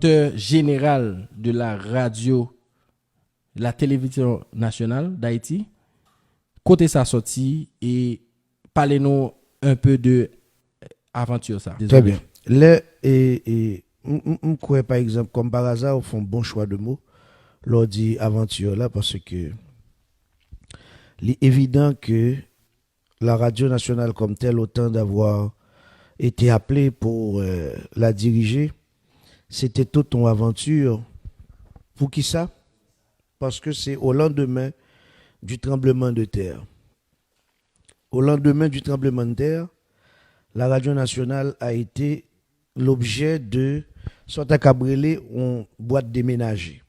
directeur général de la radio, la télévision nationale d'Haïti. Côté ça sorti et parlez-nous un peu de aventure ça. Très bien. Là, on croit par exemple, comme par hasard, on fait un bon choix de mots, l'on dit aventure là, parce que il est évident que la radio nationale comme telle, autant d'avoir été appelée pour la diriger, c'était toute une aventure. Pour qui ça? Parce que c'est au lendemain du tremblement de terre. Au lendemain du tremblement de terre, la radio nationale a été l'objet de soit à cabrelé en boîte déménagée.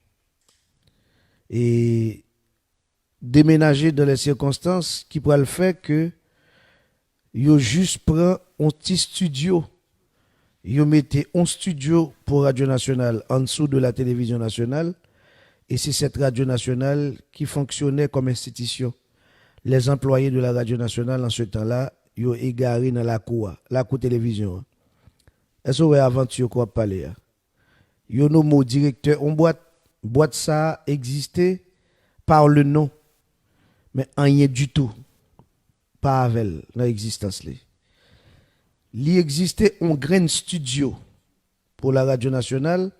Et déménager dans les circonstances qui pourraient le faire que yo juste prend un petit studio. Yo mettez un studio pour Radio Nationale en dessous de la télévision nationale et c'est cette radio nationale qui fonctionnait comme institution. Les employés de la radio nationale en ce temps-là, yo égaré dans la cour télévision. Est-ce que vous avez aventure quoi parler? Yo nommé directeur, on boîte ça existait par le nom, mais rien du tout. Pas avec l'existence. Il existait un grand studio pour la radio nationale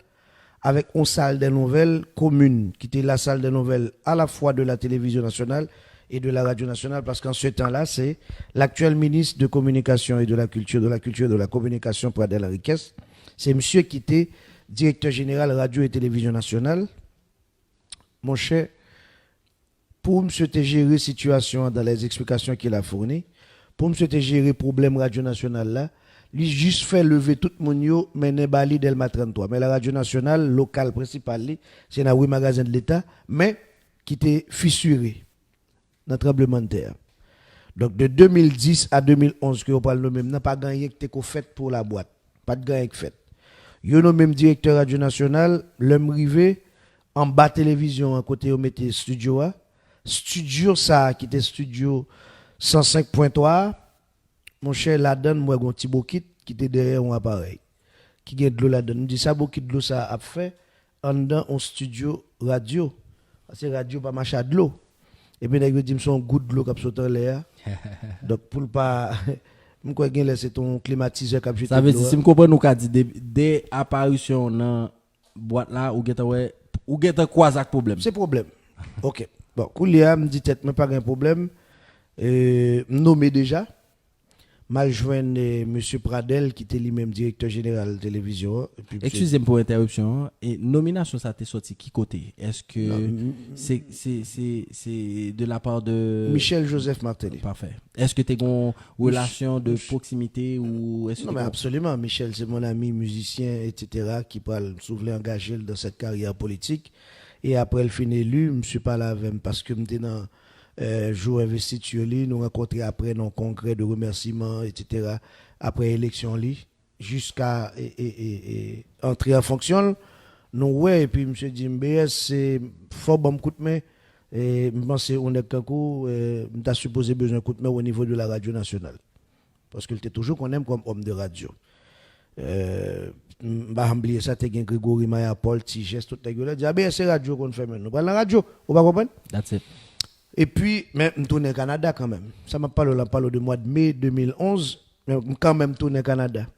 avec une salle des nouvelles commune qui était la salle des nouvelles à la fois de la télévision nationale et de la radio nationale parce qu'en ce temps-là, c'est l'actuel ministre de communication et de la culture, de la communication, Pradel Henriquez. C'est monsieur qui était directeur général radio et télévision nationale. Mon cher, pour monsieur te gérer situation dans les explications qu'il a fournies, pour monsieur te gérer problème radio nationale là, lui juste fait lever tout le monde mais ne bali Delma 33. Mais la radio nationale locale principale, c'est dans 8 magasins de l'État, mais qui était fissuré dans le tremblement de terre. Donc de 2010 à 2011, que vous parlez même, n'a pas gagné que t'es fait pour la boîte. Pas de gagné que fait. Yo no même directeur radio nationale, l'homme rivé en bas télévision à côté au mettez studio a. Studio ça qui était studio 105.3. Mon cher la donne moi un petit bokit qui était derrière un appareil. Qui gagne de l'eau la donne. Me dit ça bokit de l'eau ça a fait en dans un studio radio. C'est radio pas marcher de l'eau. Et puis il dit son goutte de l'eau qui saute en l'air. Donc pour pas m'crois que c'est ton climatiseur qui a jeté. Ça veut dire si me comprend nous qu'a dit des apparitions dans boîte là ou geta quoi ça problème. C'est problème. OK. Bon, Koulia me dit tête mais pas un problème. Nommé déjà mal joindre monsieur Pradel qui était lui-même directeur général de télévision. Excusez-moi pour l'interruption. Et nomination ça t'est sorti qui côté? Est-ce que c'est de la part de Michel Joseph Martelly? Parfait. Est-ce que tu as une relation de proximité ou est-ce que non mais absolument. Michel c'est mon ami musicien etc. qui parle souvent engagé dans cette carrière politique et après le fin élu, je suis pas là avec parce que j'étais dans jour investiture nous rencontrer après dans congrès de remerciements etc. après élection jusqu'à entrer en fonction nous ouais et puis monsieur dit MBS c'est fort bon coup de main et je pense on est kankou m'ta supposé besoin coup de main au niveau de la radio nationale parce que était toujours qu'on aime comme homme de radio m'a oublié ça t'es Grégory Maya Paul Tigest tout les dit ben c'est radio qu'on fait maintenant la radio on va comprendre. That's it. Et puis, mais je tourne au Canada quand même. Ça m'a parlé de mois de mai 2011, mais quand même tourne au Canada.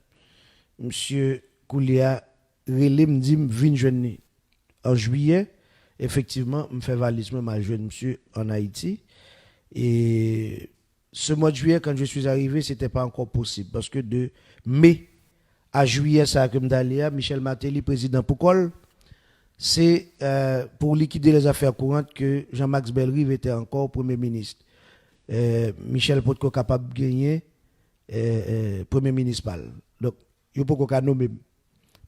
Monsieur Koulia Relé me dit vinn jeune en juillet, effectivement, me fait valise ma jeune monsieur en Haïti et ce mois de juillet quand je suis arrivé, c'était pas encore possible parce que de mai à juillet ça comme d'aller Michel Martelly président Poucol c'est pour liquider les affaires courantes que Jean-Max Bellerive était encore Premier ministre. Michel Potko capable de gagner Premier ministre. Donc, il ne peut pas nommer.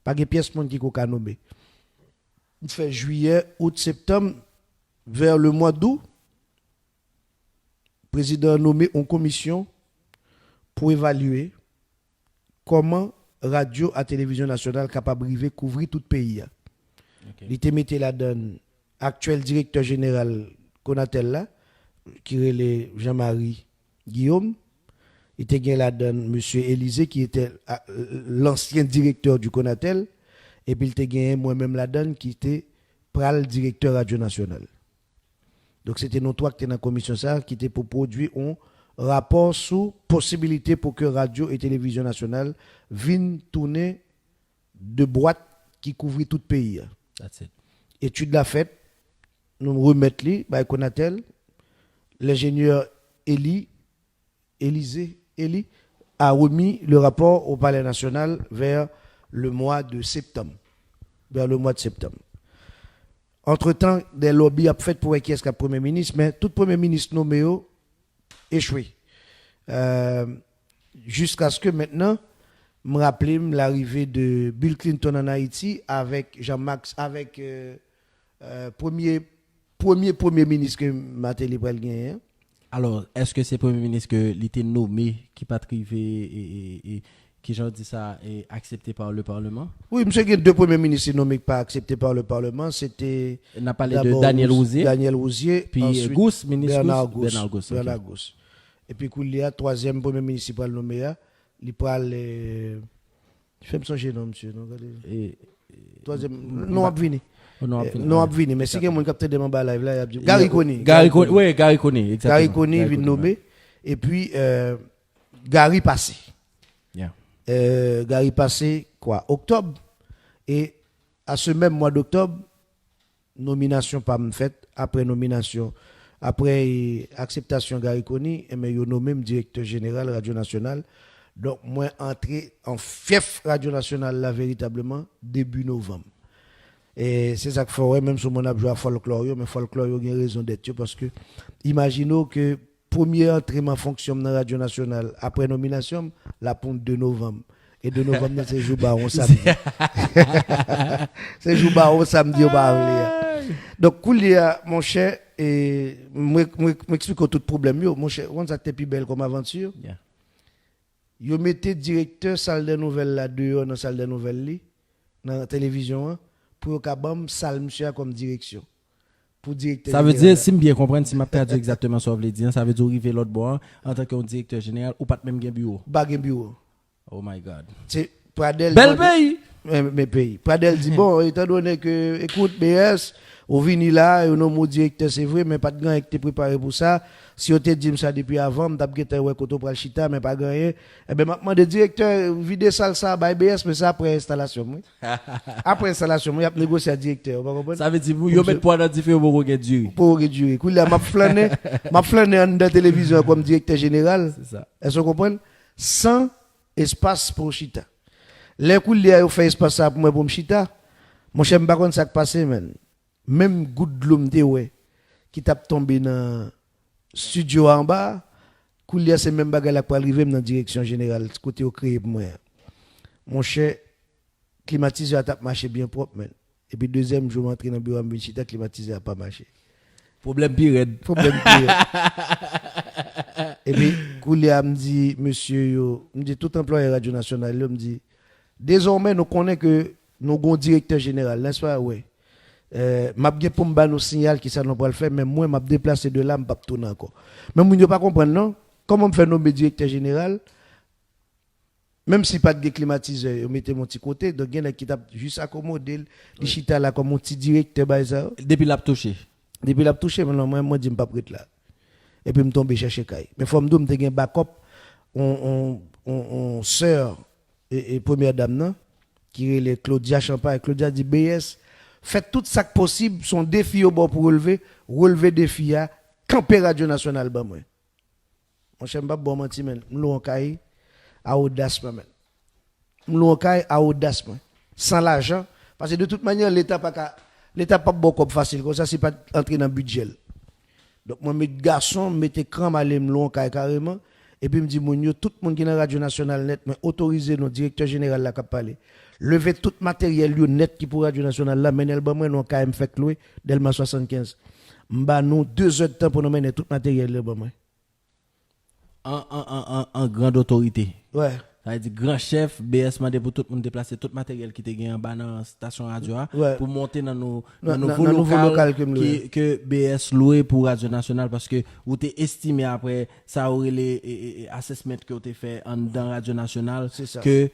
Pas de pièce qui peut nommer. Il fait juillet, août, septembre, vers le mois d'août, le président a nommé une commission pour évaluer comment radio à télévision nationale capable de couvrir tout le pays. Il était mis la donne actuel directeur général Conatel là qui est Jean-Marie Guillaume. Il était la donne monsieur Élysée qui était l'ancien directeur du Conatel Et puis il te gagné moi-même là-dedans qui était pral directeur Radio Nationale. Donc c'était nous trois qui étaient dans la commission ça qui était pour produire un rapport sur possibilité pour que radio et télévision nationale viennent tourner de boîtes qui couvrent tout le pays. That's it. Étude la faite, nous remettons li, by Konatel, l'ingénieur Élisée a remis le rapport au Palais national vers le mois de septembre. Entre-temps, des lobbies ont fait pour qui est-ce qu'il y a Premier ministre, mais tout Premier ministre nommé a échoué. Jusqu'à ce que maintenant, je me rappelle l'arrivée de Bill Clinton en Haïti avec Jean-Max, avec premier ministre que Matéli Brel gagné. Alors, est-ce que c'est le Premier ministre que l'était nommé qui pas trivé et qui, j'en dis ça, est accepté par le Parlement? Oui, monsieur, il y a deux premiers ministres nommés pas acceptés par le Parlement. C'était. On a parlé de Daniel Rouzier. Puis ensuite, Gousse, ministre Bernard Gousse. Bernard Gousse. Et puis, il y a troisième premier ministre qui va le nommer. Il parle. Je fais me songer, non, monsieur. Non, troisième. Non, Abvini. Non, Abvini. Mais si quelqu'un capte de mon live là, il y a Gary Coney. Oui, Gary Coney, exactement. Gary Coney vient nommer. Et puis, Gary Passé. Yeah. Gary Passé, quoi, octobre. Et à ce même mois d'octobre, nomination pas faite. Après nomination, après acceptation Gary Coney, il m'a nommé directeur général Radio Nationale. Donc, moi, entré en fief Radio Nationale là, véritablement, début novembre. Et c'est ça qu'il faut, même si on a joué à folklore, mais folklore, il y a raison d'être, parce que, imaginons que premier entraînement fonctionne dans Radio Nationale après nomination, la ponte de novembre. Et de novembre, c'est jour baron samedi. C'est jour baron samedi au bar. Donc, Koulia, mon cher, et m'explique tout problème, mon cher, on s'est plus belle comme aventure. Yeah. Yo mettez directeur salle de nouvelles là dehors dans salle de nouvelles dans la télévision pour qu'abam salle monsieur comme direction. Pour directeur. Ça veut dire si me bien comprendre si m'a perdu exactement ce que vous voulez dire, ça veut dire arriver l'autre bord en tant que directeur général ou pas même gain bureau. Pas gain bureau. Oh my god. C'est Pradel. Bel pays. Mes pays. Pradel dit bon, étant donné que écoute BS, au vini là, et non mon directeur c'est vrai mais pas de grand qui t'es préparé pour ça. Si on te dit ça depuis avant, m't'a gêté ouais koto pral chita mais pas gagné. Eh ben maintenant le directeur vide salle ça by BS mais ça après installation. Après installation, il y a négocié avec directeur, vous comprenez? Ça veut dire vous yo mettre poids dans différents pour réduire. Pour réduire. Koulia m'a flâné en de télévision comme directeur général. C'est ça. Est-ce que vous comprenez? Sans espace pour chita. Les Koulia ont fait espace ça pour moi pour me chita. Mon cher m'pa konn ça qui passe même goutte de l'homme de ouais qui t'a tombé dans studio en bas, Koulia c'est même bagarre là pour arriver dans la direction générale, côté au créé pour moi. Mon cher climatiseur a marché bien propre man. Et puis deuxième jour m'entrer dans le bureau Mbinchita, climatiseur a pas marché. Problème pire. Et puis Koulia me dit monsieur yo, me dit tout employé Radio Nationale, me dit désormais nous connaissons que nous avons un directeur général, n'est-ce pas ouais. M'a bien pour me nos signal qui ça nous pas le faire mais moi m'a déplacé de là m'a pas tourner encore mais moi ne pas comprendre non comment me faire nommer directeur général même si pas de climatiseur on mettait mon petit côté donc il y a qui t'a juste accommodé le chita là comme mon petit directeur ça depuis l'a touché maintenant moi dis pas prête là et puis me tomber chercher caille mais faut me dire me te backup on sœur et première dame non qui est Claudia Champagne Claudia dit BS faites tout ça possible, son défi au bord pour relever défi à camper Radio Nationale ba moi. Mon cher m'pa bon menti men, m'lou kay à audace men. M'lou kay à audace men. Sans l'argent parce que de toute manière l'état pas bon comme facile comme ça c'est pas entrer dans budget. Donc moi mes garçons mettez cran aller m'lou kay carrément et puis me dit mon yo tout monde qui dans Radio Nationale net mais autoriser nos directeur général là cap parler. Lever tout matériel net qui pour Radio Nationale là menel ba moi non ka me fait louer Delma 75 m'ba nous 2 heures de temps pour nous mener tout matériel là ba moi en grande autorité ouais ça veut dire grand chef BS m'a pour tout le monde déplacer tout matériel qui était gagné en bas dans station radio ouais. pour monter dans nos nouveau local que BS loué pour Radio Nationale parce que vous t'es estimé après ça aurait les assessment que vous t'es fait dans Radio Nationale que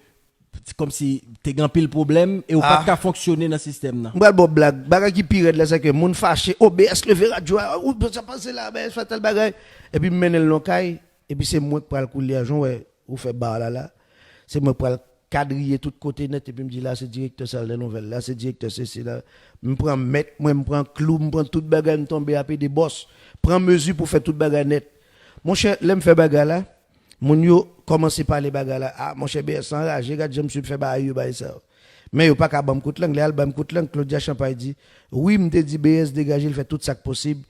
c'est comme si t'es grand pile problème et ou pas qu'à fonctionner dans le système là. M'bral bon blague, bagay qui pire là c'est que moun fâché, OBS lever radio, ou ça passe là, ben fait tel bagay et puis mène le locaille et puis c'est moi qui pral couler argent ouais, ou fait bar là. C'est moi qui pral quadriller tout côté net et puis me dit là c'est directeur salle de nouvelles, là c'est directeur c'est là. Me prend mettre, moi me prend clou, me prend tout bagay me tomber après des boss, prend mesure pour faire tout bagay net. Mon cher, l'aime faire bagay là. Moun yo commencé par les bagarres là. Ah mon cher BS enragé, regarde je me suis fait bailler ça. Mais yo pas ka bam kout langue, les album kout langue Claudia Champagne dit oui, me dit BS dégager, il fait tout ça que possible.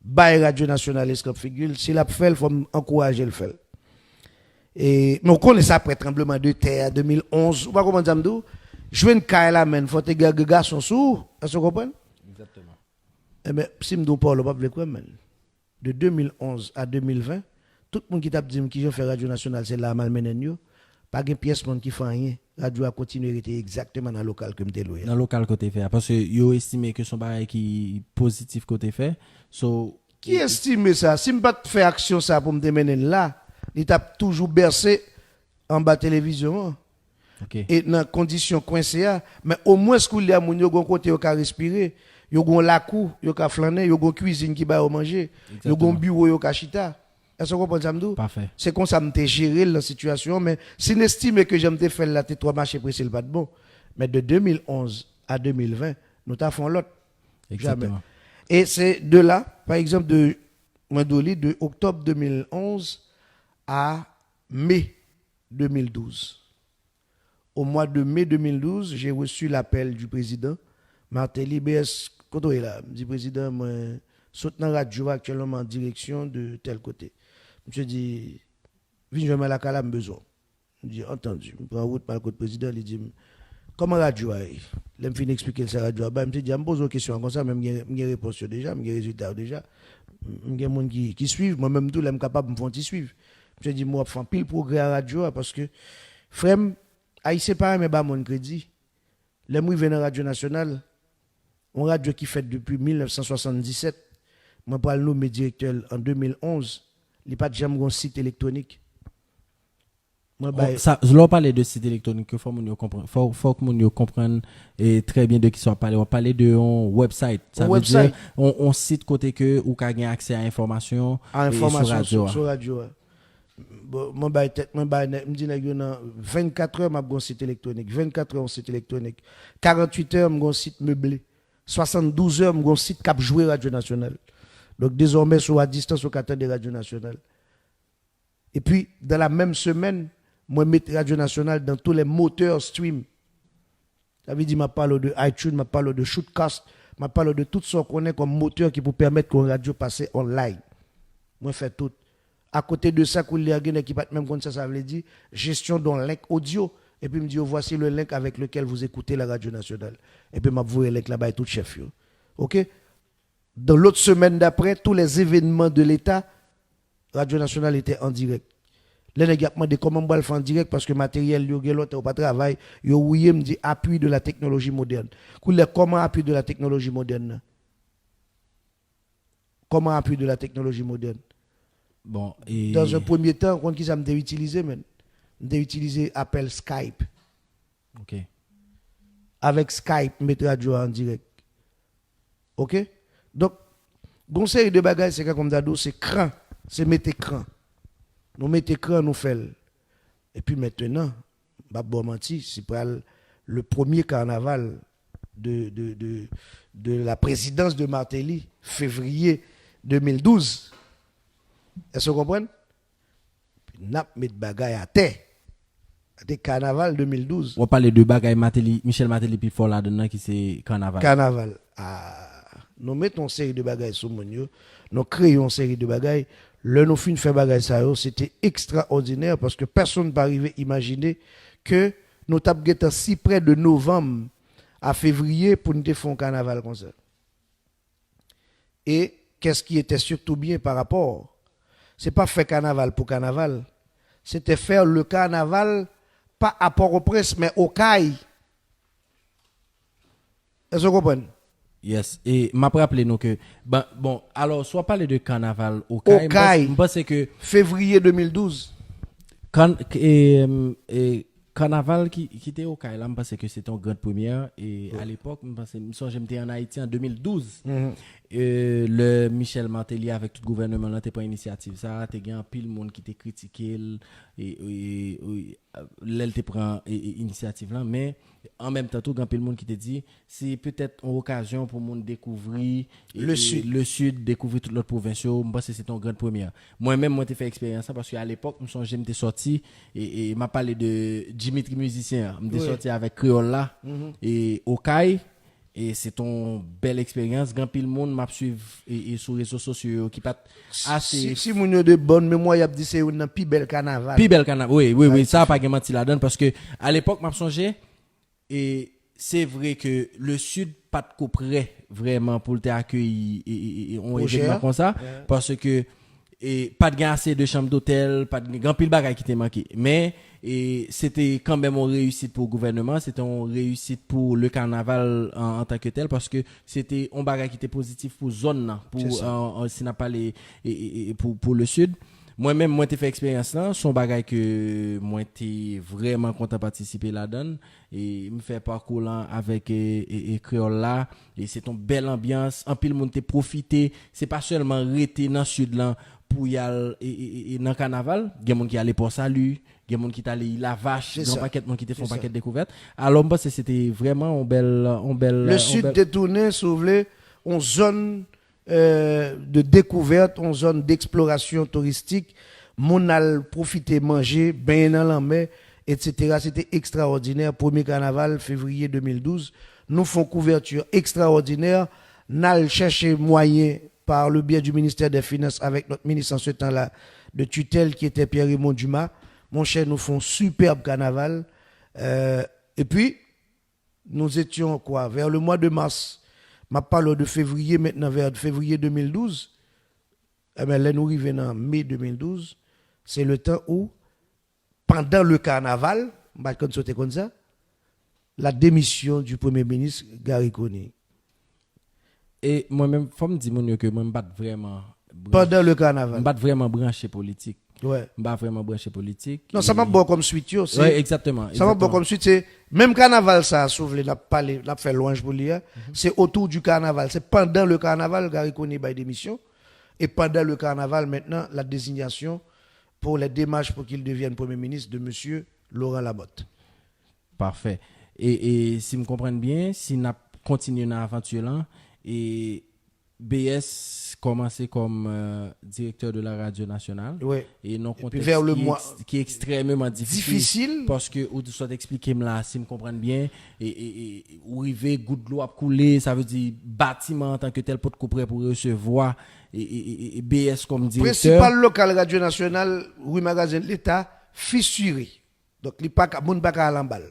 Bail Radio Nationale Escop Figure, s'il a fait, il faut encourager le faire. Et mais on connaît ça après tremblement de terre 2011, ou pas comment dire m'dou, jouer une caille là men, faut te garçon sous, est-ce que vous comprenez? Exactement. Eh ben si m'dou parle pas avec quoi men. De 2011 à 2020 tout le monde qui t'a dit que je fais Radio Nationale, c'est là malmenen yo. Pas de pièce monde qui fait rien. Radio a continué à être exactement dans le local que m'te loué. Dans le local côté fait parce que yo estimé que son bail qui positif côté fait. So qui estime ça? Si m'pas fait action ça pour me mener là, il t'a toujours bercé en bas télévision. Okay. Et dans condition coincée mais au moins ce qu'il y a moun yo gon côté yo ka respirer, yo gon lacou, yo ka flâner, yo gon cuisine qui ba manger, yo gon bureau yo ka chita. Est-ce que vous comprenez? Parfait. C'est comme ça que je géré la situation, mais si j'estime que j'aime te faire la T3 marché pressé le pas de bon. Mais de 2011 à 2020, nous t'avons fait l'autre. Jamais. Et c'est de là, par exemple, de octobre 2011 à mai 2012. Au mois de mai 2012, j'ai reçu l'appel du président Martelly BS. Quand est là, dit président, moi, saute dans la radio actuellement en direction de tel côté. Monsieur dit, viens, je mets la calame besoin. Je dis, entendu. Je prends route par le côté président, il dit, comment radio est? Il me fait expliquer ça radio. Je me dis, je me pose une question comme ça, même j'ai réponse déjà, j'ai résultat déjà. Il y a des gens qui suivent, moi-même tout, je suis capable de me faire suivre. Je dis, moi, je fais pile progrès à la radio parce que, frère, Haïtien pas mais pas mon crédit. Les moi venir à Radio Nationale, une radio qui fait depuis 1977. Moi, pour le nommer directeur en 2011, il n'y a pas de jamais un site électronique. Ça, je leur parler de site électronique, il faut que nous comprenions très bien de qui soit parlé. On parler de un website. Ça veut dire on site côté que ou ka gain accès à information sur radio. Bon, moi me dit 24 heures m'a un site électronique, 24 heures un site électronique, 48 heures un site meublé, 72 heures un site cap jouer Radio Nationale. Donc désormais sur à distance au cadre de Radio Nationale. Et puis dans la même semaine, moi mettre Radio Nationale dans tous les moteurs stream. Ça veut dire m'a parlé de iTunes, m'a parlé de Shootcast, m'a parlé de tout ce qu'on connaît comme moteur qui peut permettre qu'on radio passe online. Moi fait tout. À côté de ça, qu'il y a une équipe même comme ça veut dire gestion d'un link audio. Et puis me dit voici le link avec lequel vous écoutez la Radio Nationale. Et puis m'a voué le link là-bas et tout chef. OK? Dans l'autre semaine d'après, tous les événements de l'État, Radio Nationale était en direct. Les gens m'ont demandé comment on va le faire en direct parce que le matériel, il y a pas travail. Yo oui me dit appui de la technologie moderne. Comment appui de la technologie moderne? Comment appui de la technologie moderne? Bon, dans un premier temps, on qui ça me utiliser men. Me utiliser appel Skype. OK. Avec Skype, mettre radio en direct. OK? Donc, conseil de bagages, c'est comme d'ado, c'est cran, c'est mettre écran. Nous mettons écran, nous faisons. Et puis maintenant, bon menti, c'est pas le premier carnaval de la présidence de Martelly, février 2012. Est-ce que vous comprenez? N'a mis bagaille à terre. C'était carnaval 2012. On parle de bagaille Michel Martelly puis fort là-dedans qui c'est carnaval. Carnaval. Nous mettons une série de bagailles sur mon yo. Nous créons une série de bagailles. Le nous fin fait bagaille ça c'était extraordinaire parce que personne ne peut arriver à imaginer que nous tapions si près de novembre à février pour nous faire un carnaval comme ça. Et qu'est-ce qui était surtout bien par rapport? C'est pas faire carnaval pour carnaval. C'était faire le carnaval pas à Port-au-Prince mais au CAI. Est-ce que vous comprenez? Yes. Et m'a rappelé nous que bon alors soit parler de carnaval au CAI. Je pense que février 2012. carnaval qui était au Caille, là, je pense que c'était une grande première. Et à l'époque, j'étais en Haïti en 2012. Le Michel Martelly avec tout le gouvernement là, t'es pas initiative ça, t'es un pile monde qui t'a critiqué et là t'es prend initiative là, mais en même temps tout grand pile monde qui te dit c'est peut-être une occasion pour monde découvrir le sud découvrir toute l'autre province. Moi pense que c'est une grande première. Moi-même moi t'ai fait expérience parce qu'à l'époque me songe m'étais sorti et m'a parlé de Dimitri musicien, m'étais sorti avec Créole là et Okaï. Et c'est une belle expérience. Grand pile monde m'a suivi et sur les réseaux sociaux qui pas assez. Si mon de bonne mémoire, il a dit c'est un plus bel carnaval. Plus bel carnaval. Oui, ça a pas menti la donne parce que à l'époque m'a songé et c'est vrai que le sud pas de coup prêt vraiment pour t'accueillir et on événement comme ça parce que et pas de assez de chambres d'hôtel, pas de grand pile bagaille qui était manqué. Mais et c'était quand même une réussite pour le gouvernement, c'était une réussite pour le carnaval en tant que tel parce que c'était un bagage qui était positif pour zone là, pour si n'a pas les pour le sud. Moi-même moi t'ai fait expérience là, son bagage que moi t'ai vraiment content participer là-dedans et me fait parcours là avec et créole là et c'est une belle ambiance, en pile monde t'ai profité, c'est pas seulement rester dans sud là pour y aller dans carnaval, il y a monde qui allait pour salut, il y a monde qui allait la vache, grand paquet de monde qui te font paquet de découvertes. Alors moi c'était vraiment une belle le sud détourné s'ouvrir en zone de découverte, en zone d'exploration touristique, mon a profité manger ben dans la mer, etc. C'était extraordinaire. Premier carnaval février 2012, nous font couverture extraordinaire, nous cherché moyen par le biais du ministère des Finances avec notre ministre en ce temps-là de tutelle qui était Pierre-Raymond Dumas. Mon cher, nous font superbe carnaval. Et puis, nous étions quoi vers le mois de mars. Je parle de février maintenant, vers février 2012. Eh bien, là, nous arrivons en mai 2012. C'est le temps où, pendant le carnaval, comme ça, la démission du Premier ministre Gary Coney. Et moi-même, il faut me dire que moi, je ne vraiment. Pendant le carnaval. Je ne vraiment branché politique. Ouais. Je ne vraiment branché politique. Non, ça m'a bon comme suite. Oui, exactement. Ça m'a bon comme suite. C'est même carnaval, ça, sauf les n'a fait louange pour lire. C'est autour du carnaval. C'est pendant le carnaval, Gary Coney by démission. Et pendant le carnaval, maintenant, la désignation pour les démarches pour qu'il devienne Premier ministre de M. Laurent Lamotte. Parfait. Et si je me comprends bien, si on continue dans l'aventure là, et BS commencé comme directeur de la radio nationale et non contexte vers le mois qui est extrêmement difficile parce que ou tu soit expliquer là si me comprendre bien et où arriver goutte de l'eau à couler, ça veut dire bâtiment en tant que tel pour couper pour recevoir et BS comme directeur principal local radio nationale oui magasin l'État fissuré, donc il pas moun pas à l'embal.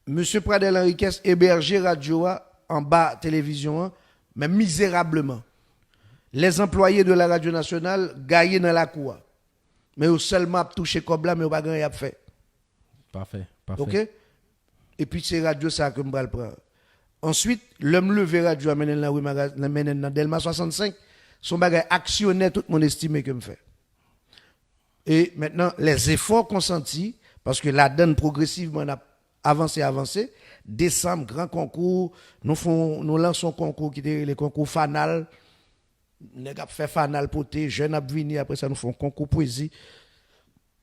Monsieur Pradel Henriquez hébergé radio en bas télévision, mais misérablement. Les employés de la radio nationale gagnent dans la cour. Mais ils seulement touché comme là, mais ils n'ont pas rien fait. Parfait. OK? Et puis c'est radio ça que je vais prendre. Ensuite, l'homme levé radio amène dans Delma 65, son bagage actionnaire, tout le monde estime que je fais. Et maintenant, les efforts consentis, parce que la donne progressivement a avancé. Décembre, grand concours, nous lançons un concours qui est le concours Fanal. Nous avons fait Fanal poté, jeune Abvini, après ça nous faisons concours poésie.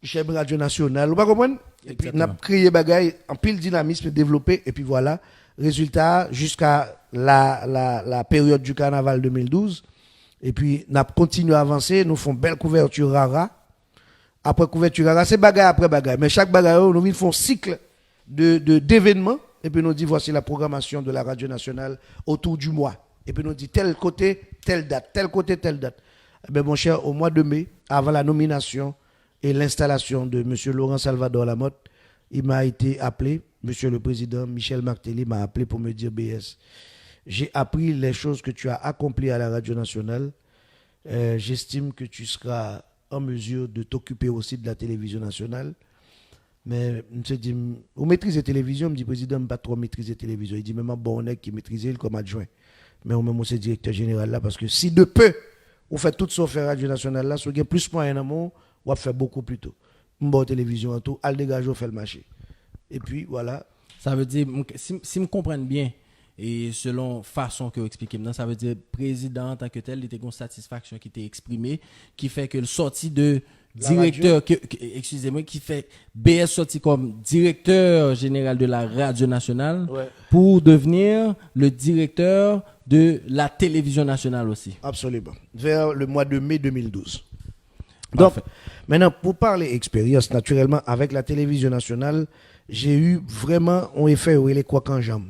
J'aime Radio Nationale, vous comprenez? Et puis nous avons créé bagaille en pile dynamisme développé, et puis voilà, résultat jusqu'à la période du carnaval 2012. Et puis nous avons continué à avancer, nous faisons belle couverture rara. Après couverture rara, c'est bagaille après bagaille. Mais chaque bagaille, nous faisons cycle d'événements. Et puis nous dit voici la programmation de la radio nationale autour du mois. Et puis nous dit tel côté, telle date, tel côté, telle date. Eh bien, mon cher, au mois de mai, avant la nomination et l'installation de M. Laurent Salvador Lamotte, il m'a été appelé, M. le Président Michel Martelly m'a appelé pour me dire BS. J'ai appris les choses que tu as accomplies à la radio nationale. J'estime que tu seras en mesure de t'occuper aussi de la télévision nationale. Mais je me dis, vous maîtrisez la télévision, je me dis, président, je ne pas trop maîtriser la télévision. Il dit, même bon, on est qui maîtrisait comme adjoint. Mais on même c'est directeur général là, parce que si de peu, vous faites tout ça, faire Radio Nationale là, si vous avez plus moyen dans le monde, vous faites beaucoup plus tôt. m'bon télévision tout, al dégage fait le marché. Et puis voilà. Ça veut dire, si me comprennent bien, et selon façon que vous expliquez maintenant, ça veut dire président en tant que tel, il était une satisfaction qui était exprimée, qui fait que le sorti de directeur, excusez-moi, qui fait BS sorti comme directeur général de la radio nationale pour devenir le directeur de la télévision nationale aussi. Absolument. Vers le mois de mai 2012. Donc, maintenant, pour parler expérience, naturellement, avec la télévision nationale, j'ai eu vraiment un effet où les quoi qu'en jambe.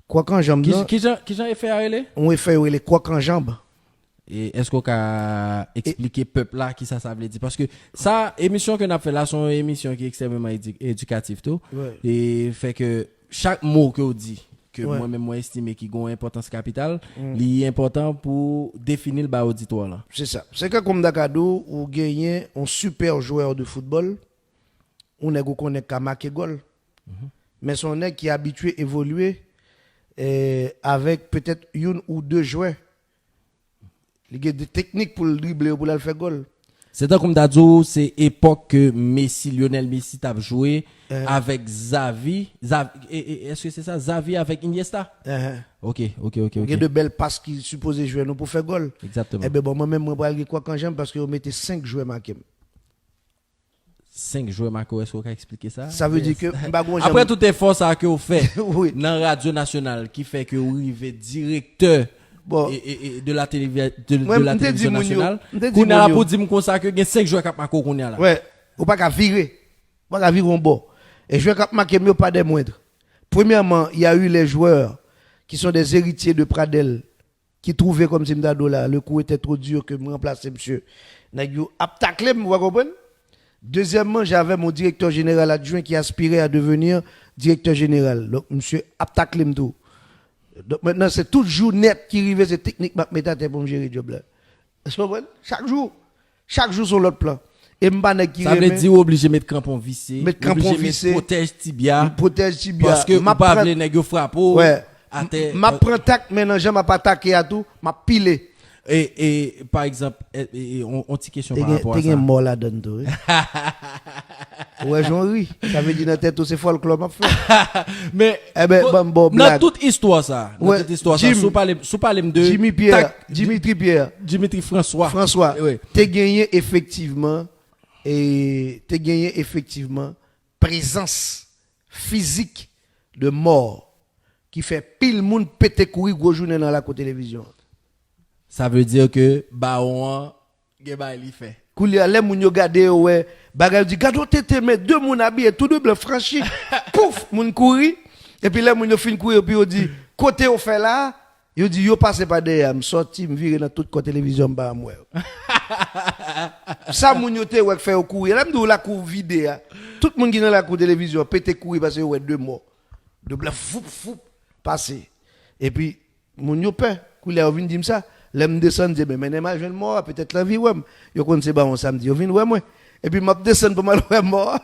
Quoi qu'en jambe, Qui j'en ai fait à elle? un effet où les quoi qu'en jambe. Et est-ce qu'on peut expliquer peuple là qui ça veut dire? Parce que ça, émission que nous avons fait là, c'est une émission qui est extrêmement éducative tout. Et fait que chaque mot que vous dit, que moi-même moi estime qui a une importance capitale, il est important pour définir le bas auditoire là. C'est ça. C'est que comme Dakado, ou gagné un super joueur de football, on est connaît qu'à marquer goal. Mais son nèg qui est habitué à évoluer avec peut-être une ou deux joueurs. Il y a des techniques pour le dribbler ou pour le faire goal. C'est comme Dadzo, c'est époque que Lionel Messi t'a joué avec Xavi. Est-ce que c'est ça? Xavi avec Iniesta? Ok. Il y a de belles passes qui supposées jouer nous pour faire goal. Exactement. Eh bien, bon, moi-même, moi, je quoi quand j'aime parce que vous mettez 5 joueurs marqués. 5 joueurs marqués, est-ce qu'on peut expliquer ça? Ça veut dire que... Après tout effort ça que vous faites oui. dans la radio nationale qui fait que vous arrivez directeur et de la télévision nationale, qu'on a pour dire comme ça que il y a 5 joueurs qui marquent qu'on là. Ouais, ou pas qu'à virer. Pas qu'à virer un bon. Et joueurs qui marquent mieux pas des moindres. Premièrement, il y a eu les joueurs qui sont des héritiers de Pradel qui trouvaient comme Simdado là, le coup était trop dur que me remplacer monsieur. N'a eu aptaclé, vous comprenez? Deuxièmement, j'avais mon directeur général adjoint qui aspirait à devenir directeur général. Donc, monsieur Aptaklem tout. Donc, maintenant, c'est toujours net qui arrive, c'est technique pour me gérer le job là. Chaque jour sur l'autre plan. Et ça veut dire obligé de mettre crampon vissé. Mettre crampon vissé. Protège tibia. Parce que vous pas les nèg frappe. Ouais. Ma prend tac maintenant, j'aime pas attaquer à tout, m'a pilé. Et par exemple, on petite question par rapport à ça. T'es mort là-dedans tout. Ouais, Jean-Louis, ça veut dire dans tête c'est folklore m'a fait. Mais dans toute histoire ça, toute histoire ça, sous parler de Dimitri François. T'es gagné effectivement présence physique de mort qui fait pile monde péter courir gros journée dans la télévision. Ça veut dire que Baon Geba il fait. Koulia les moun yo gade ouais, bagay di gado tete mais deux moun habillé tout double franchi. Pouf, moun kouri et puis les moun yo fin courir puis yo dit côté au fait là, yo dit yo passe pas derrière, me sorti me virer dans toute côté télévision ba moi. Ça moun yo te ouais fait au courir, là me la cour vide. Tout moun qui dans la cour télévision pété courir parce que ouais deux morts. Double fou passer. Et puis moun yo peur, Koulia vinn dire ça. L'aime descendre dire mais n'est jeune mort peut-être la vie ouais yo connait c'est bon samedi yo vinn ouais moi et puis m'a descendre pour mal ouais mort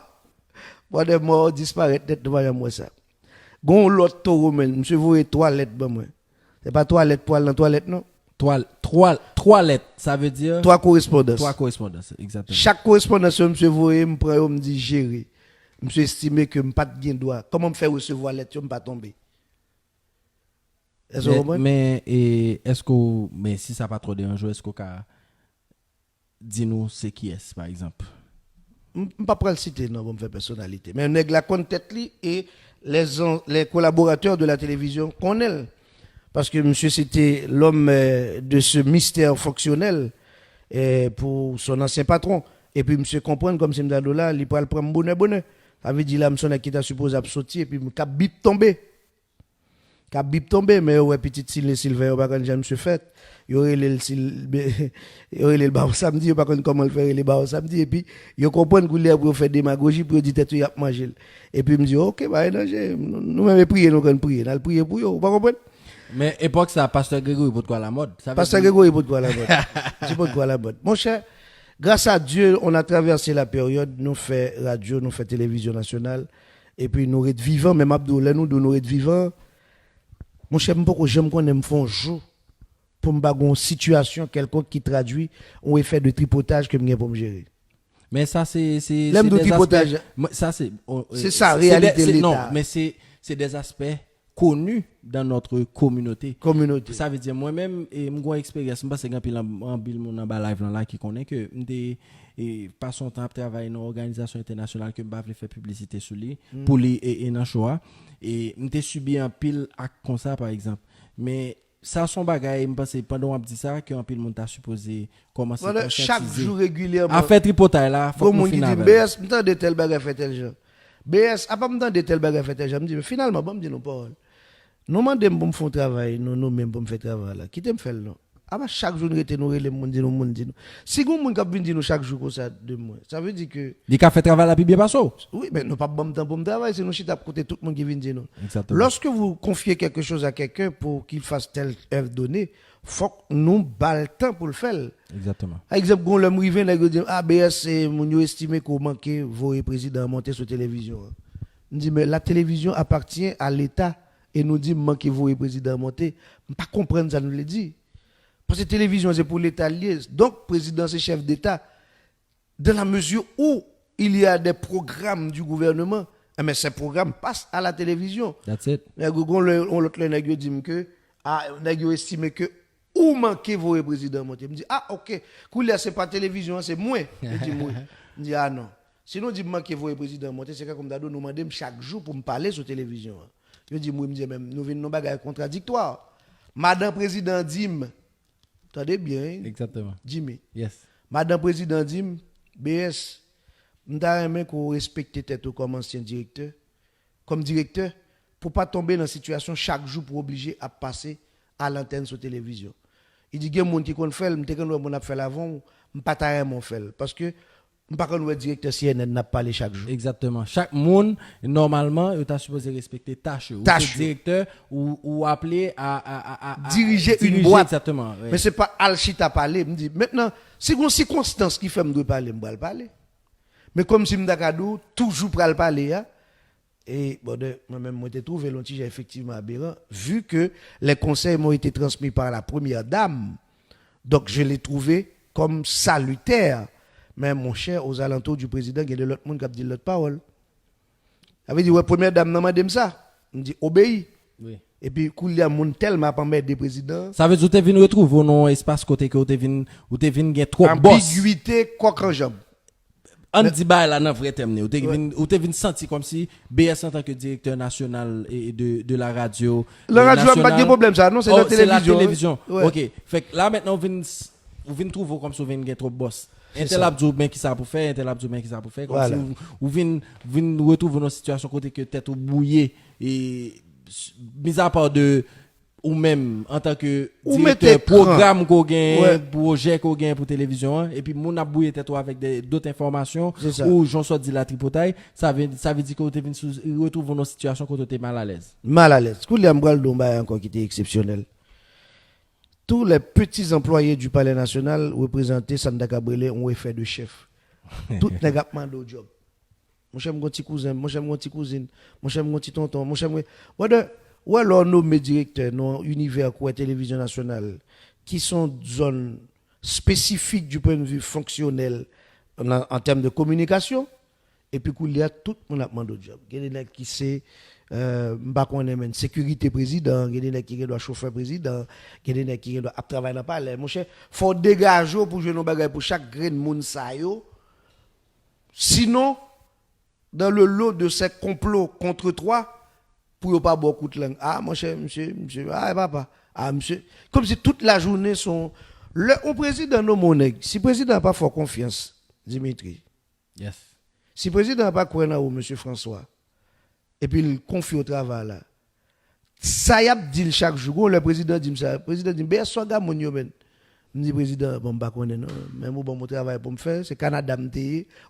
bon des morts disparaître tête devant moi ça gon l'autre taureau men monsieur voyez toilette ben moi c'est pas toilette poil dans toilette non toilette ça veut dire 3 correspondances exactement chaque correspondance monsieur voyez me prend me dit gérer monsieur estimé que me pas de gain droit comment me faire recevoir lettre me pas tomber. Mais si ça pas trop dérangeant, est-ce qu'on peut dis-nous c'est qui est par exemple? Je ne pas le citer non pour me faire personnalité, mais nèg la compte tête li et les collaborateurs de la télévision connaissent parce que monsieur c'était l'homme de ce mystère fonctionnel pour son ancien patron et puis monsieur comprendre comme c'est m'dado là, il peut le prendre bonheur. Ça veut dire là monsieur qui t'a supposé sortir et puis me cap bip tomber. Cap bip tomber mais ouais petite Sylvain pas quand j'aime se fait il aurait le bar samedi pas comment le faire les bar samedi et puis yo comprendre que pour faire démagogie pour dire tête y a manger et puis me dit OK bah nous même prier nous quand prier on prier pour yo pas comprendre mais époque ça pasteur Grégory pour quoi la mode pasteur Grégory pour quoi la mode c'est pour quoi la mode mon cher grâce à Dieu on a traversé la période nous fait radio nous fait télévision nationale et puis nous être vivants même Abdou là nous être vivants. Mon cher, j'aime qu'on aime faire un jour pour me bagon situation quelconque qui traduit un effet de tripotage que me pour me gérer. Mais ça, c'est L'aime de des pipotage. aspects. Ça, C'est ça, réalité de Non, l'État. mais c'est des aspects connus dans notre communauté. Communauté. Ça veut dire, moi-même, et mon expérience, je pense que j'ai un pile mon live là qui connaît que et pas son temps à travailler dans une organisation internationale que je faire publicité sur lui pour lui et dans choix et m'était subi un pile acte comme ça par exemple. Mais ça son bagage, me pense pendant on dit ça que un pile monde t'a supposé commencer à Voilà, chaque jour régulièrement. à faire tripotage là, faut Comme on qu'on dit finisse. BS, m'tende tel bagage fait tel genre. BS, a pas m'tende tel bagage fait tel genre. Me dit finalement bon me dit non parole. Nous mandem pour me faire travail, nous même pour me faire travail là. Qui t'aime faire non? Ah bah chaque jour nous nous relé monde dit nous. Si vous monde qui vient dire nous chaque jour comme ça de moi, ça veut dire que Les cas fait travail là puis bien passé. oui, mais nous pas bon temps pour me travailler, sinon chita côté tout le monde qui vient dire nous. Exactement. Lorsque vous confiez quelque chose à quelqu'un pour qu'il fasse telle œuvre donnée, faut que nous bal le temps pour le faire. Exactement. Par exemple, quand le rivé nèg dit ah BS c'est mon yo estimé qu'on manquait vos président monter sur télévision. On dit mais la télévision appartient à l'État et nous dit manquez vos président monter, pas comprendre ça nous le dit. Parce que la télévision c'est pour l'État lié. Donc président c'est chef d'État. Dans la mesure où il y a des programmes du gouvernement, mais ces programmes passent à la télévision. That's it. On l'autre nèg dit que nèg estimé que ou manquez vos présidents monter. Me dit ah OK, couleur c'est pas télévision, c'est moi. Je dis moi. Je dis ah non. Sinon dit manquez vos présidents monter, c'est comme d'ado nous demander chaque jour pour me parler sur télévision. Je dis moi me dit même nous venons bagaille contradictoire. Madame président Dim. Attendez bien. Exactement. Jimmy. Yes. Madame président Dim BS m'ta aimé qu'on respecte tête comme ancien directeur, comme directeur pour pas tomber dans une situation chaque jour pour obliger à passer à l'antenne sur télévision. Il dit il y a des gens qui connaissent faire, m'te quand on a fait avant, m'pas ta mon faire parce que m'pas quand le directeur CNN n'a pas parlé chaque jour. Exactement. Chaque monde, normalement, il est supposé respecter tâche. Ou Tâche. directeur ou appeler à Diriger une boîte. Exactement. Ouais. Mais c'est pas Alchita parler, me dit maintenant, c'est une circonstance qui fait me doit parler, me parler. Mais comme si m'dakadou toujours pral parler hein, et bon moi-même moi été trouvé l'antige effectivement aberrant vu que les conseils m'ont été transmis par la première dame. Donc je l'ai trouvé comme salutaire. Mais mon cher, aux alentours du président, il y a de l'autre monde qui a dit l'autre parole. Ça veut dire, ouais, première dame, n'a pas dit ça. On dit, obéis. Oui. Et puis, il y a un tellement pas mettre des présidents. Ça veut dire que tu es venu retrouver non espace côté que tu es venu gagner trop boss. Ambiguïté, quoi qu'en jambe. On dit bah là dans vrai terme, ou t'es venu sentir comme si BS en tant que directeur national et de la radio. La radio n'a pas de problème ça, non, c'est la télévision. C'est la télévision. Ouais. OK. Fait que là maintenant vous venez trouver comme si vous venez gagner trop boss. Intel abdou ben qui ça pour faire, intel abdou ben qui ça pour faire comme Voilà. si vous venez retrouver dans une situation côté que tête ou bouillé et mis à part de ou même en tant que Ou directeur mettez programme qu'on gagne, Ouais. projet qu'on gagne pour télévision hein, et puis mon a bouillé tête avec d'autres informations C'est ça. ou j'en soit dit la tripotaille, ça veut dire que tu viens retrouver dans une situation quand tu es mal à l'aise. Mal à l'aise. Il y a un Domba encore qui était exceptionnel. Tous les petits employés du Palais national représentés Sanda Cabrele ont fait de chef. Tout les gars demandent au job. Mon cher mon petit cousin, mon cher mon petit cousine, mon cher mon petit tonton, mon cher ou alors nos directeurs, nos univers quoi télévision nationale qui sont zones spécifiques du point de vue fonctionnel en termes de communication et puis qu'il y a tout le monde a demandé au job. Il y a des gens qui c'est sécurité président, il y a des gens qui doivent chauffeur président, il y a des gens qui doivent travailler dans le palais. Mon cher, faut dégager pour jouer nos bagages pour chaque grain de monde ça yo. Sinon dans le lot de ces complots contre toi pour ne pas beaucoup de langue. Ah, mon cher, monsieur, ah, papa, ah, monsieur. Comme si toute la journée sont. Le président de mon nègre, si le président n'a pas fort confiance, Dimitri, Yes. si le président n'a pas croire en monsieur François, et puis il confie au travail là, ça y a dit chaque jour, le président dit ça, le président dit, ben, soit gars, mon yo, ben. Je dis, président, bon, bah, non, mais moi, bon, mon travail pour me faire, c'est Canada,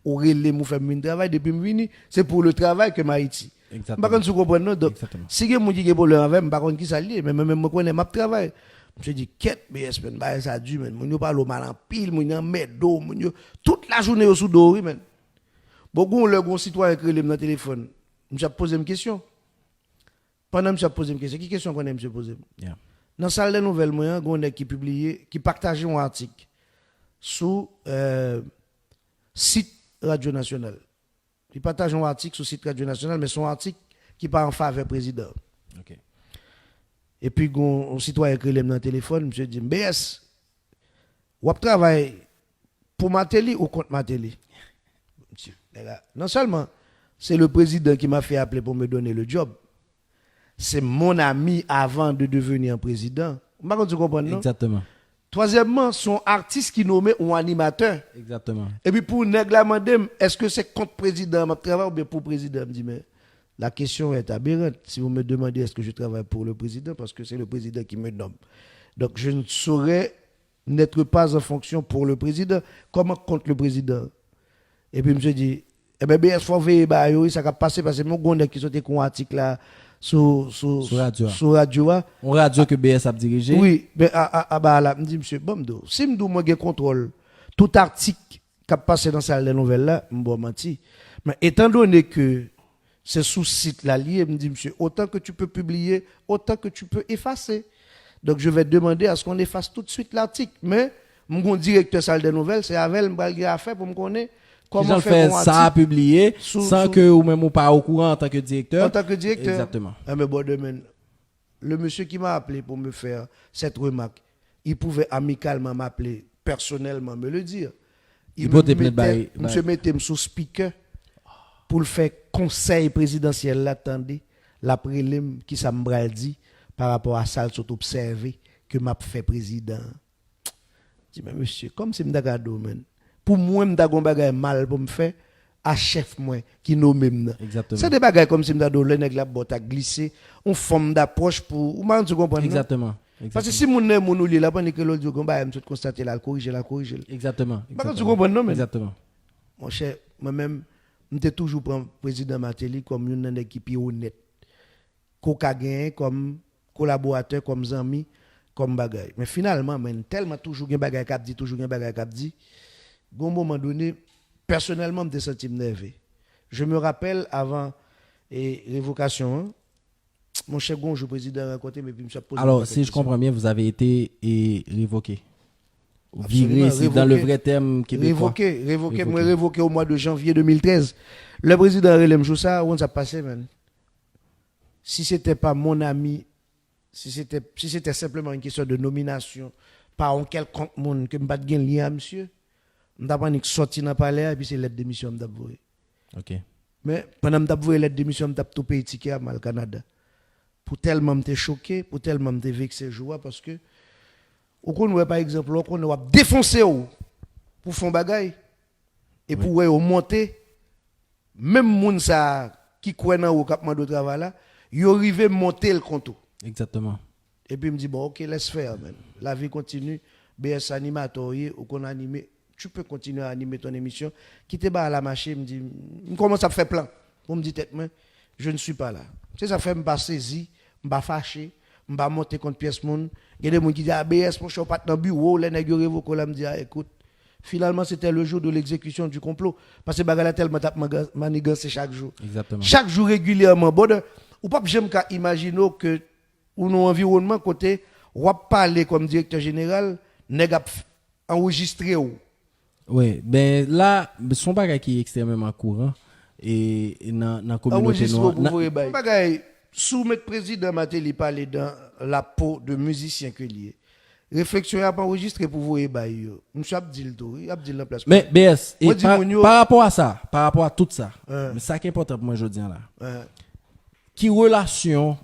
ou relais, moi, faire mon travail, depuis que je suis c'est pour le travail que Haïti. Exactement. Par contre, vous comprenez, donc, Exactement. si vous avez des problèmes avec, par contre, qui s'allie, mais même moi, je travail. Je dis, quête, mais ça a dû, mais je parle mal en pile, je mets d'eau, toute la journée au sous d'eau, oui, men. Beaucoup, le grand citoyen qui est dans le téléphone, je vais poser une question. Pendant que je pose une question, quelle question qu'on aime se poser? Yeah. Dans la salle de nouvelles, il y a un gars qui publié, qui partageait un article sur site Radio Nationale. Il partage un article sur le site Radio Nationale, mais son article qui part en faveur président. OK. Et puis, un citoyen qui dans le téléphone, monsieur dit, BS, ou travaille pour Matéli ou contre Matéli? Monsieur, non seulement c'est le président qui m'a fait appeler pour me donner le job, c'est mon ami avant de devenir un président. Tu comprends, non? Exactement. Troisièmement, son artiste qui nommé un animateur. Exactement. Et puis pour néglamandem, est-ce que c'est contre président ma travail ou bien pour président? Me dit mais la question est aberrante. Si vous me demandez est-ce que je travaille pour le président, parce que c'est le président qui me nomme. Donc je ne saurais n'être pas en fonction pour le président, comment contre le président. Et puis monsieur dit, eh bien, il faut veiller, ça va passer parce que mon gonde qui sont un article là sur radio. On radio que BS a dirigé. Oui, mais là, me dit monsieur Bomdo, si me dis moi j'ai contrôle tout article qui a passé dans salle de nouvelles là, m'bo menti. Mais étant donné que c'est sous site là lié, me dit monsieur, autant que tu peux publier, autant que tu peux effacer. Donc je vais demander à ce qu'on efface tout de suite l'article, mais mon directeur salle de nouvelles, c'est avec me à faire pour me connaître comment faire ça à publier sans que ou même ou pas au courant en tant que directeur. En tant que directeur. Exactement. Mais bon, demain, le monsieur qui m'a appelé pour me faire cette remarque, il pouvait amicalement m'appeler, personnellement me le dire. Il me mettait sous speaker pour le faire conseil présidentiel l'attendait, la prélim qui ça me dit par rapport à ça, tout observé que m'a fait président. Je dis, mais monsieur, comme c'est m'dagado, man. Pour moi, m'dagon bagay mal pour me faire à chef moi qui nomme même. Exactement. C'est des bagages comme si m'dado le nèg la botte a glissé, on forme d'approche pour ou man tu comprends. Exactement. Parce que si mon nèg mon li la pendant que l'autre dit bah me constater la corriger. Exactement. Tu comprends non mais. Exactement. Mon cher, moi-même m'était toujours prendre président Matéli comme une équipe honnête. Qu'on a gagné comme collaborateur, comme ami, comme bagay. Mais finalement, tellement toujours un bagay cap dit, toujours un bagay cap dit. À un moment donné, personnellement, je me senti nerveux. Je me rappelle avant révocation, mon chef Gonjou, président, à côté, mais puis je posé. Alors, si je comprends bien, vous avez été révoqué. Viré, c'est dans le vrai terme québécois. Révoqué au mois de janvier 2013. Le président Relem Joussa, où on s'est passé, man? Si ce n'était pas mon ami, si c'était simplement une question de nomination par un quelconque monde que je n'ai pas de lien à monsieur, je n'ai pas sorti dans le palais et puis c'est l'aide de démission. Ok. Mais pendant que je l'aide de démission, je tout payé ticket à mal Canada. Pour tellement me choqué, pour tellement me vexé joie parce que on par exemple, on a défoncé pour faire bagaille et pour monter même moun ça qui croit dans au capement de travail là, il arrivé monter le compte. Exactement. Et puis il me dit bon OK, laisse faire man. La vie continue, BS animateur ou qu'on anime, tu peux continuer à animer ton émission. Qui te bat à la machine, me dit comment ça fait plan. On me dit tête moi, je ne suis pas là. Tu sais ça fait me pas saisi, me pas fâché, me pas monter contre pièce monde. Il y a des gens qui disent BS mon chou pas dans bureau, les nèg révoqué là me dit écoute, finalement c'était le jour de l'exécution du complot parce que bagala tellement t'a manigancé chaque jour. Exactement. Chaque jour régulièrement bon ou pas j'aime qu'à imaginer que ou nos environnement côté ou parler comme directeur général nèg enregistré ou. Oui, ben là son bagage qui est extrêmement courant et dans la communauté noire. Bagay soumettre président Matéli parler dans la peau de musicien que lié. Réflexion a pas enregistré pour vous bail. Monsieur Abdil tout, Abdil la place. Mais BS et par rapport à ça, par rapport à tout ça, mais ça qui est important pour moi aujourd'hui là. Qui relation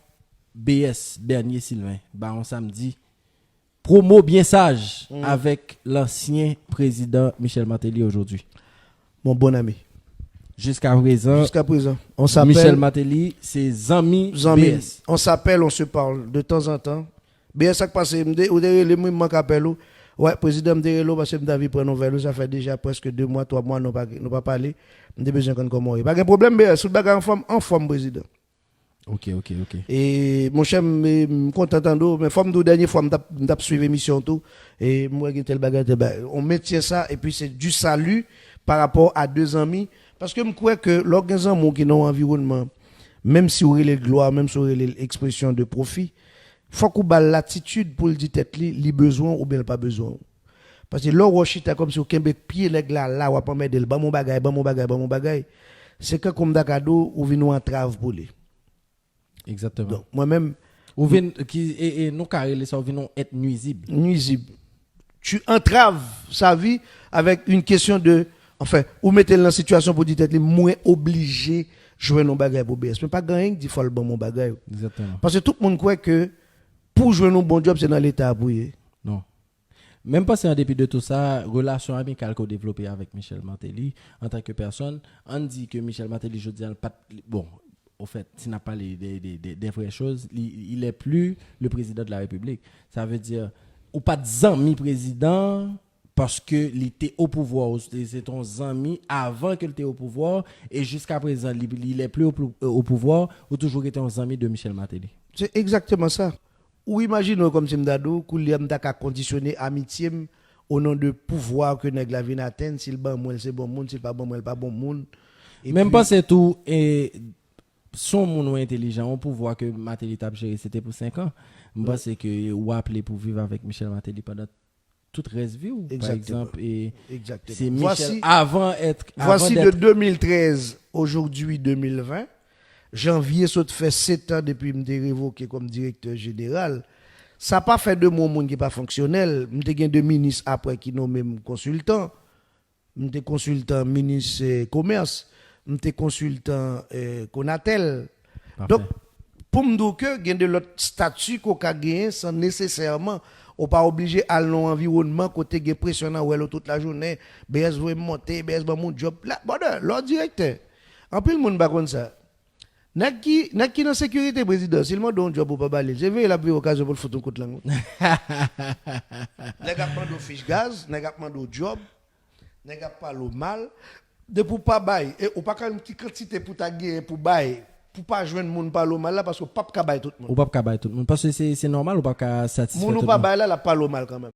BS Bernier Sylvain Baron Samedi promo bien sage avec l'ancien président Michel Matéli aujourd'hui. Mon bon ami. Jusqu'à présent, on s'appelle Michel Matéli, ses amis BS. On s'appelle, on se parle de temps en temps. BS ça passe ou derrière les moi m'appelle ouais président derrière parce que David prend nouvelle ça fait déjà presque 2 mois 3 mois nous pas parler. On a besoin qu'on comment. Pas de problème BS, tout bagage en forme président. OK. Et mon cher me content d'entendre mais forme de dernière fois m't'a suivre émission tout et moi tel bagage on maintient ça et puis c'est du salut par rapport à 2 amis parce que je crois que l'organisation qui dans environnement même si on a les gloires même si on a l'expression de profit faut qu'on ait l'attitude pour le dire tête li besoin ou bien pas besoin Parce que là, Washita comme si au Québec, pied les gars là, ou pas mettre le bon mon bagay, bon mon bagay, bon mon bagay. C'est que comme d'acado, ou vient nous entrave pour lui. Exactement. Donc, moi-même, Ou vin qui et nous carré ça vient être nuisible. nuisible. Tu entraves sa vie avec une question de, enfin, ou mettez dans la situation pour dire être moins obligé jouer nos bagages pour BS. Mais pas gagner dit faut le bon mon bagage. Exactement. Parce que tout le monde croit que pour jouer nos bon job c'est dans l'état appuyé. Non. Même pas c'est en dépit de tout ça, relation amicale qu'on développé avec Michel Martelly en tant que personne, on dit que Michel Martelly je dis pas bon, au fait, s'il n'a pas des vraies choses, il est plus le président de la République. Ça veut dire ou pas de ami président parce que il était au pouvoir, c'est ton ami avant qu'il était au pouvoir et jusqu'à présent il est plus au pouvoir ou toujours été un ami de Michel Martelly. C'est exactement ça. Ou imaginons comme si m'dadou Kouliam t'a conditionné amitié au nom de pouvoir que nèg la vinn atteindre, s'il bon moi c'est bon monde, s'il pas bon moi pas bon monde. Même pas c'est tout et son monde intelligent, on peut voir que Martelly t'a géré c'était pour 5 ans. Je pense que ou appelé pour vivre avec Michel Martelly pendant toute reste vie ou par exemple et exactement. c'est Michel Voici, voici de 2013 aujourd'hui 2020. Janvier, ça fait 7 ans depuis que je suis révoqué comme directeur général. Ça n'a pas fait de mon monde qui n'est pas fonctionnel. Je suis deux ministres après qui nommé consultant. Je suis consultant ministre commerce. Je suis consultant Conatel. Donc, pour me dire que il y a de l'autre statut qu'on a gagné sans nécessairement, on pas obligé à l'environnement côté de pression toute la journée. BS veut monter, BS veut mon job. Là, bon, l'autre directeur. En plus, le monde pas comme ça. N'a qui dans sécurité président, s'il m'a donné un job pour pas baler, j'ai vu la plus occasion pour le foutre un coup de langue. N'a pas de fiche gaz, n'a pas de job, n'a pas le mal de pour pas bailler et ou pas une petite quantité pour ta gagner pour bailler pour pas joindre monde pas le mal là parce que pas ka bailler tout le monde. Ou pas ka bailler tout le monde parce que c'est normal ou pas ka satisfaire tout le monde. Moun ou pas bailler là la pas le mal quand même.